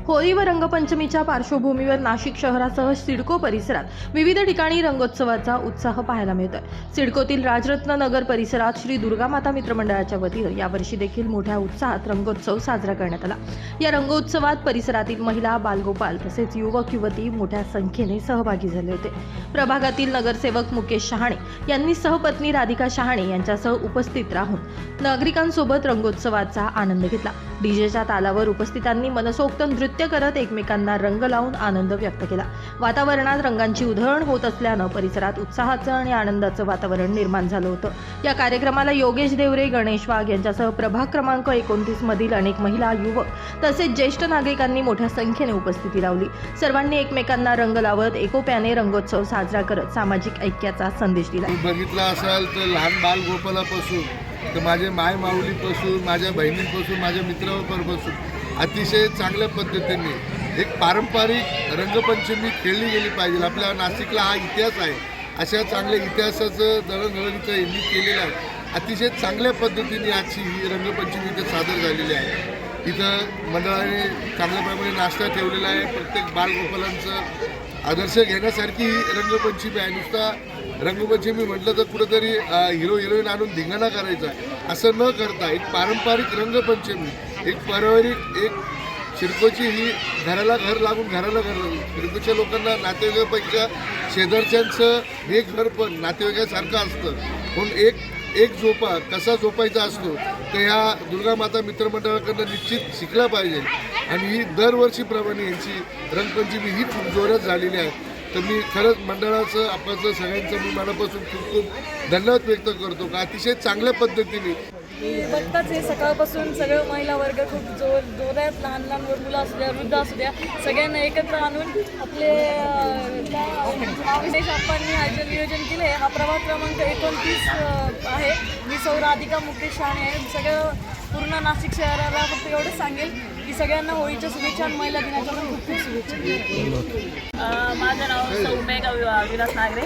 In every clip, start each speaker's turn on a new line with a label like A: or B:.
A: होळी व रंगपंचमीच्या पार्श्वभूमीवर नाशिक शहरासह सिडको परिसरात विविध ठिकाणी रंगोत्सवाचा उत्साह पाहायला मिळतोय। सिडकोतील राजरत्न नगर परिसरात श्री दुर्गा माता मित्रमंडळाच्या वतीने यावर्षी देखील मोठ्या उत्साहात रंगोत्सव साजरा करण्यात आला। या रंगोत्सवात परिसरातील महिला, बालगोपाल तसेच युवक युवती मोठ्या संख्येने सहभागी झाले होते। प्रभागातील नगरसेवक मुकेश शहाणे यांनी सहपत्नी राधिका शहाणे यांच्यासह उपस्थित राहून नागरिकांसोबत रंगोत्सवाचा आनंद घेतला। डीजेच्या तालावर उपस्थितांनी मनसोक्त नृत्य करत एकमेकांना रंग लावून आनंद व्यक्त केला। वातावरणात रंगांची उधळण होत असल्याने परिसरात उत्साहाचं आणि आनंदाचं वातावरण निर्माण झालं होतं। या कार्यक्रमाला योगेश देवरे, गणेश वाघ यांच्यासह प्रभाग क्रमांक 29 मधील अनेक महिला, युवक तसेच ज्येष्ठ नागरिकांनी मोठ्या संख्येने उपस्थिती लावली। सर्वांनी एकमेकांना रंग लावत एकोप्याने रंगोत्सव साजरा करत सामाजिक ऐक्याचा संदेश दिला।
B: बघितला असाल तर लहान बाल गोपालापासून तर माझे माय माऊलीपासून, माझ्या बहिणींपासून, माझ्या मित्रांपासून अतिशय चांगल्या पद्धतीने एक पारंपरिक रंगपंचमी खेळली गेली पाहिजे। आपल्या नाशिकला हा इतिहास आहे, अशा चांगल्या इतिहासाचं दळणवळण इथं यांनी केलेलं आहे। अतिशय चांगल्या पद्धतीने आजची ही रंगपंचमी इथं सादर झालेली आहे। इथं मंडळाने चांगल्या प्रमाणे नाश्ता ठेवलेला आहे। प्रत्येक बालगोपालांचं आदर्श घेण्यासारखी ही रंगपंचमी आहे। नुसता रंगपंचमी म्हटलं तर कुठंतरी हिरो हिरोईन आणून धिंगाणा करायचा असं न करता एक पारंपरिक रंगपंचमी, एक पारंपरिक, एक सिडकोची ही घराला घर लागून घराला घर, सिडकोच्या लोकांना नातेवाईकापेक्षा शेजारच्यांचं हे घर पण नातेवाईकासारखं असतं। म्हणून एक झोपा कसा झोपायचा असतो तर ह्या दुर्गा माता मित्रमंडळाकडनं निश्चित शिकला पाहिजे। आणि ही दरवर्षीप्रमाणे यांची रंगपंचमी ही खूप जोरात झालेली आहे। तर मी खरंच मंडळाचं, आपलं सगळ्यांचं मी मनापासून खूप खूप धन्यवाद व्यक्त करतो का अतिशय चांगल्या पद्धतीने
C: बघताच हे सकाळपासून सगळं महिला वर्ग खूप जोरात लहान मुलं असू द्या, वृद्ध असू द्या, सगळ्यांना एकत्र आणून आपले विशेष आप्पांनी हा जे नियोजन केलं आहे, हा प्रभाग क्रमांक 29 आहे। मी सौ राधिका मुकेश शहाणे आहे। सगळं पूर्ण नाशिक शहराला फक्त एवढंच सांगेल की सगळ्यांना होळीच्या शुभेच्छा आणि महिला दिनाच्या पण खूप खूप शुभेच्छा।
D: माझं नाव सौ मेघा विलास नागरे।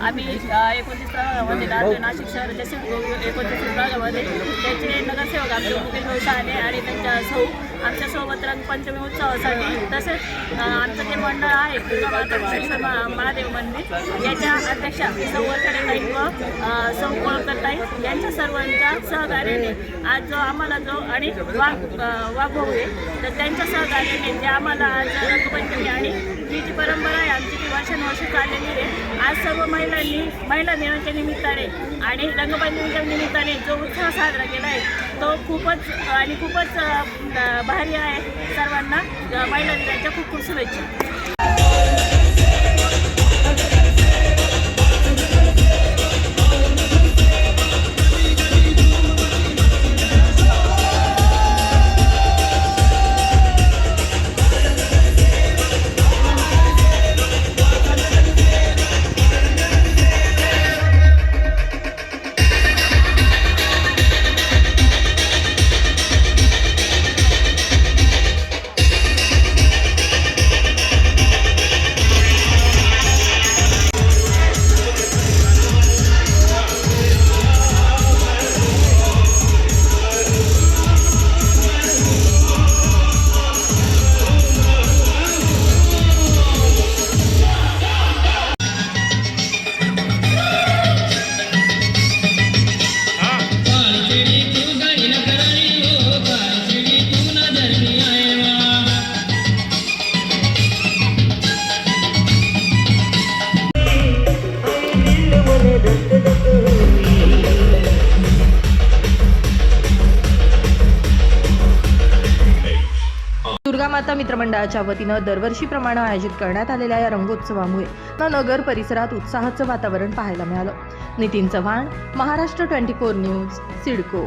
D: आम्ही 29 प्रभागामध्ये राहतो, नाशिक शहराच्या 29 प्रभागामध्ये। त्याचे नगरसेवक आमचे मुकेश भाऊ शहाणे आणि त्यांच्या सौ आमच्यासोबत रंगपंचमी उत्सवासाठी, तसेच आमचं जे मंडळ आहे दुर्गा माता विश्वेश्वर महादेव मंदिर, याच्या अध्यक्षा सौ वर्षाताई व सौ कोळकरताई यांच्या सर्वांच्या सहकार्याने आज जो आम्हाला जो आणि वाघभाऊ आहे तर त्यांच्या सहकार्याने जे आम्हाला आज रंगपंचमी आणि ही जी परंपरा आहे आमची ती वर्षानुवर्ष चाललेली आहे। आज सर्व महिलांनी महिला दिनाच्या निमित्ताने आणि रंगपंचमीच्या निमित्ताने जो उत्सव साजरा केला आहे तो खूपच भारी आहे। सर्वांना महिला दिनाच्या खूप खूप शुभेच्छा।
A: दुर्गा माता मित्रमंडळाच्या वतीनं दरवर्षीप्रमाणे आयोजित करण्यात आलेल्या या रंगोत्सवामुळे नगर परिसरात उत्साहाचं वातावरण पाहायला मिळालं। नितीन चव्हाण, महाराष्ट्र 24 न्यूज, सिडको।